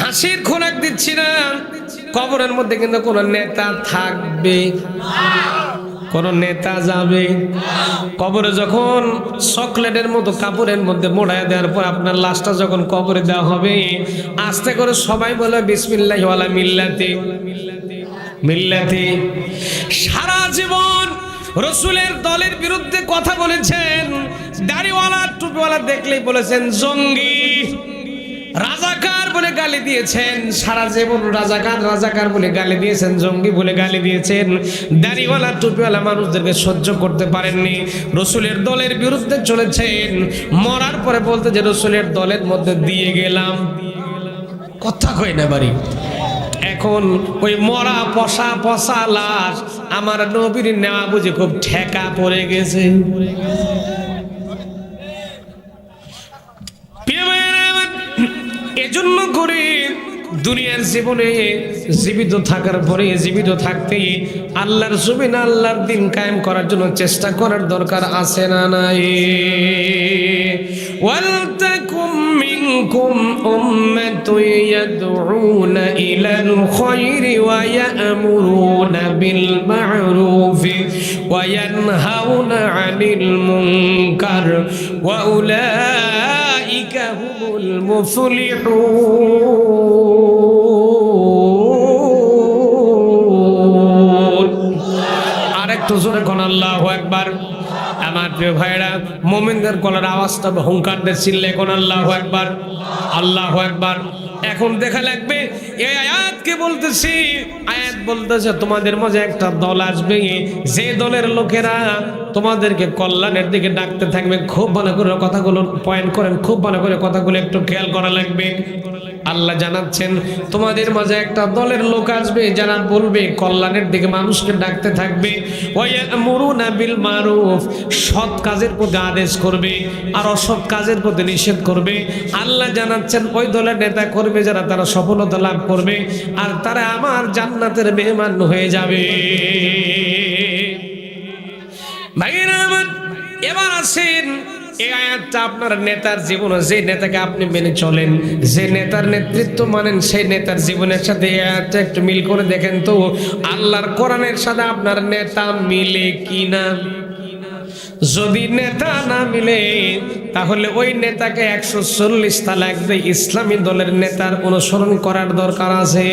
হাসির খোরাক দিচ্ছি না, কবরের মধ্যে কিন্তু কোন নেতা থাকবে, কোন নেতা যাবে। কবরে যখন চকলেটের মতো কাপড়ের মধ্যে মোড়ায় দেওয়ার পর আপনার লাশটা যখন কবরে দেওয়া হবে, আস্তে করে সবাই বলে বিসমিল্লাহি ওয়ালা মিল্লাতি মিল্লাতি। সারা জীবন রসুলের দলের বিরুদ্ধে কথা বলেছেন, দাড়িওয়ালা টুপিওয়ালা দেখলেই বলেছেন জঙ্গি, রাজাকার বলে গালি দিয়েছেন। সারা জীবন রাজাকার রাজাকার বলে গালি দিয়েছেন, জঙ্গি বলে গালি দিয়েছেন। দাড়িওয়ালা টুপিওয়ালা মানুষদেরকে সহ্য করতে পারেননি, রসুলের দলের বিরুদ্ধে চলেছেন। মরার পরে বলতে যে রসুলের দলের মধ্যে দিয়ে গেলাম, কথা কই না বাড়ি। এখন ওই মরা পশা পশা লাশ আমার নবীর নেওয়া বুঝে খুব ঠেকা পড়ে গেছে। এজন্য করে দুনিয়ার জীবনে জীবিত থাকার পরে জীবিত থাকতে আল্লাহর জমিনে আল্লাহর দিন কায়েম করার জন্য চেষ্টা করার দরকার আছে না নাই? ওয়ালতাকুম মিনকুম উম্মাতুন ইয়াদউনা ইলাল খায়রি ওয়া ইয়া'মুরুনা বিল মা'রুফি ওয়া ইয়ানহাউনা আনিল মুনকার ওয়া উলাইকা হুমুল মুফলিহুন। আরেকটু জোরে কোন আল্লাহু আকবার। আমার প্রিয় ভাইরা, মুমিনদের গলার আওয়াজটা হুঙ্কার দিয়ে চিল্লে কোন আল্লাহু আকবার, আল্লাহু আকবার। এখন দেখা লাগবে এই আয়াতকে বলতেছি, আয়াত বলতেছে তোমাদের মাঝে একটা দল আসবে, যে দলের লোকেরা তোমাদেরকে কল্যাণের দিকে ডাকতে থাকবে। খুব ভালো করে কথাগুলো পয়েন্ট করেন, খুব ভালো করে কথাগুলো একটু খেয়াল করা লাগবে। আল্লাহ জানাচ্ছেন তোমাদের মাঝে একটা দলের লোক আসবে যারা বলবে কল্যাণের দিকে মানুষকে ডাকতে থাকবে, ওয়ায়ামুরুনা বিল মারুফ, সৎ কাজের প্রতি আদেশ করবে আর অসৎ কাজের প্রতি নিষেধ করবে। আল্লাহ জানাচ্ছেন ওই দলের নেতা করবে যারা, তারা সফলতা লাভ করবে আর তারা আমার জান্নাতের মেহমান হয়ে যাবে। ভাইরা আমার, এবার আসেন এই আয়াতটা আপনার নেতার জীবনে, যে নেতাকে আপনি মেনে চলেন, যে নেতার নেতৃত্ব মানেন, সেই নেতার জীবনের সাথে এই আয়াতটা একটু মিল করে দেখেন তো আল্লাহর কোরআনের সাথে আপনার নেতা মিলে কিনা। যদি নেতা না মিলে তাহলে ওই নেতাকে 140 তালাক দিয়ে ইসলামী দলের নেতার অনুসরণ করার দরকার আছে।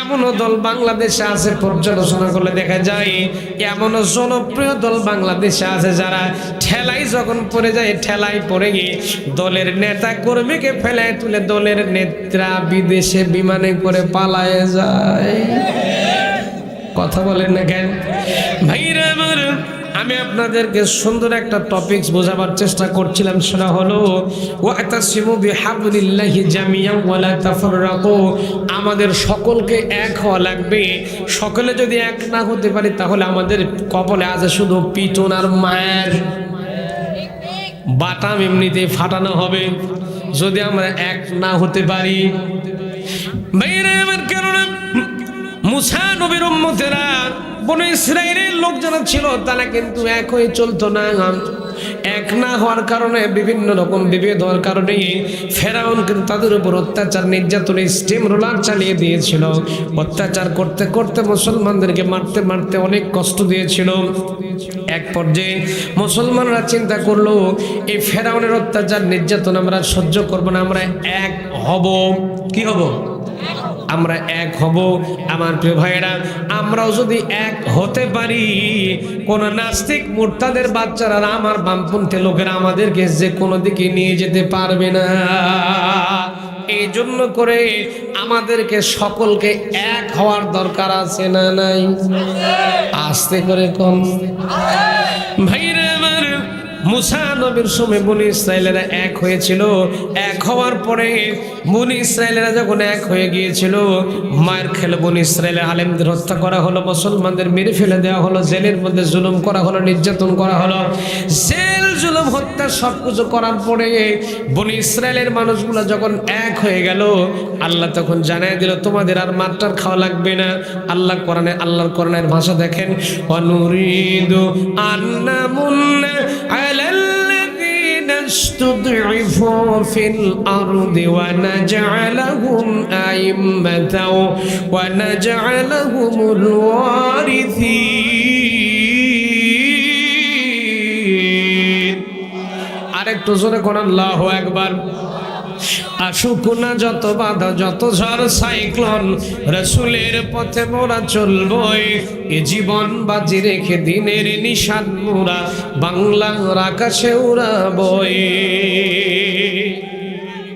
এমনও দল বাংলাদেশে আছে, পর্যালোচনা করলে দেখা যায় এমনও জনপ্রিয় দল বাংলাদেশে আছে যারা ঠেলাই যখন পড়ে যায়, ঠেলাই পড়ে গিয়ে দলের নেতা কর্মীকে ফেলায় তুলে দলের নেত্রা বিদেশে বিমানে করে পালায় যায়। কথা বলেন না কেন ভাইরা আমার? আমি আপনাদেরকে সুন্দর একটা টপিকস বোঝাবার চেষ্টা করছিলাম, সেটা হলো ওয়াতাসিমু বিহাবলিল্লাহি জামিআন ওয়া লা তাফাররাকু। আমাদের সকলকে এক হওয়া লাগবে। সকলে যদি এক না হতে পারি তাহলে আমাদের কপালে আছে শুধু পিটন আর মায়ের বাটাম এমনিতেই ফাটানো হবে যদি আমরা এক না হতে পারি। ভাইরা আমার, কেননা মুসা নবীর উম্মতেরা বনি ইসরাইলের লোক যারা ছিল তারা কিন্তু এক হয়ে চলতো না। এক না হওয়ার কারণে বিভিন্ন রকম বিভেদ হওয়ার কারণে ফেরাউন কিন্তু তাদের উপর অত্যাচার নির্যাতন স্টিম রোলার চালিয়ে দিয়েছিল। অত্যাচার করতে করতে মুসলমানদেরকে মারতে মারতে অনেক কষ্ট দিয়েছিল। এক পর্যায়ে মুসলমানরা চিন্তা করলো এই ফেরাউনের অত্যাচার নির্যাতন আমরা সহ্য করব না, আমরা এক হব। কি হব? আমরা এক হব। আমার প্রিয় ভাইয়েরা, আমরাও যদি এক হতে পারি, কোন নাস্তিক মুরতাদের বাচ্চারা আমার বামপন্থী লোকেরা আমাদেরকে যে কোনো দিকে নিয়ে যেতে পারবে না। এই জন্য করে আমাদেরকে সকলকে এক হওয়ার দরকার আছে না নাই? আস্তে করে কম ভাইরা আমার, মুসা নবীর সময় বনি ইসরাইলেরা এক হয়েছিল। এক হওয়ার পরে বনি ইসরাইলেরা যখন এক হয়ে গিয়েছিল, মায়ের খেলে বনি ইসরাইলের আলেমদের হত্যা করা হলো, মুসলমানদের মেরে ফেলে দেওয়া হলো, জেলের মধ্যে জুলুম করা হলো, নির্যাতন করা হলো। জেল জুলুম হত্যা সবকিছু করার পরে বনি ইসরাইলের মানুষগুলো যখন এক হয়ে গেল, আল্লাহ তখন জানাই দিল তোমাদের আর মাত্রার খাওয়া লাগবে না। আল্লাহর কোরআনের ভাষা দেখেন, ওয়ানুরিদু আন্নামুন্না আলাল্লাযীনা نستضعفوا في الأرض ونجعلهم أئمة ونجعلهم الوارثين আরেকটু জোরে কোন আল্লাহু আকবার আসুক না যত বাধা যত ঝড় সাইক্লোন রাসূলের পথে মোরা চলবই এ জীবন বাজি রেখে দিনের নিশান মোরা বাংলার আকাশে উড়াবই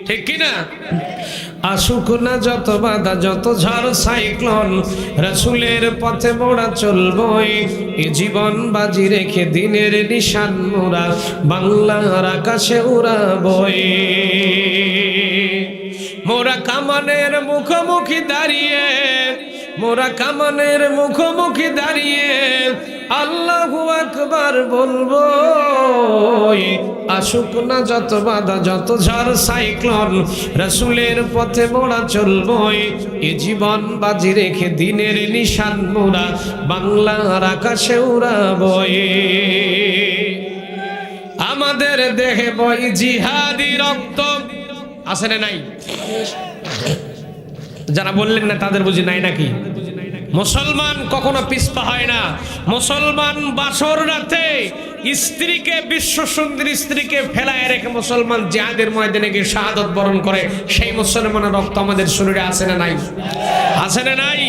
ঠিক কি না আসুক না যত বাধা যত ঝড় সাইক্লোন রাসূলের পথে মোরা চলবই এ জীবন বাজি রেখে দিনের নিশান মোরা বাংলার আকাশে উড়াবই মোরা কামানের মুখোমুখি দাঁড়িয়ে মোরা কামানের মুখোমুখি দাঁড়িয়ে আল্লাহু আকবার বলবো আসুক না যত বাধা যত ঝড় সাইক্লোন রাসূলের পথে মোরা চলবই এ জীবন বাজি রেখে দিনের নিশান মোরা বাংলার আকাশে উড়াবই আমাদের দেহে বই জিহাদি রক্ত আছে না নাই যারা বললেন না তাদের বুঝি নাই নাকি মুসলমান কখনো পিছপা হয় না মুসলমান বাসর রাতে স্ত্রীকে বিশ্ব সুন্দরী স্ত্রীকে ফেলায় রেখে মুসলমান জিহাদের ময়দানে গিয়ে শাহাদাত বরণ করে সেই মুসলমানের রক্ত আমাদের শরীরে আছে না নাই আছে না নাই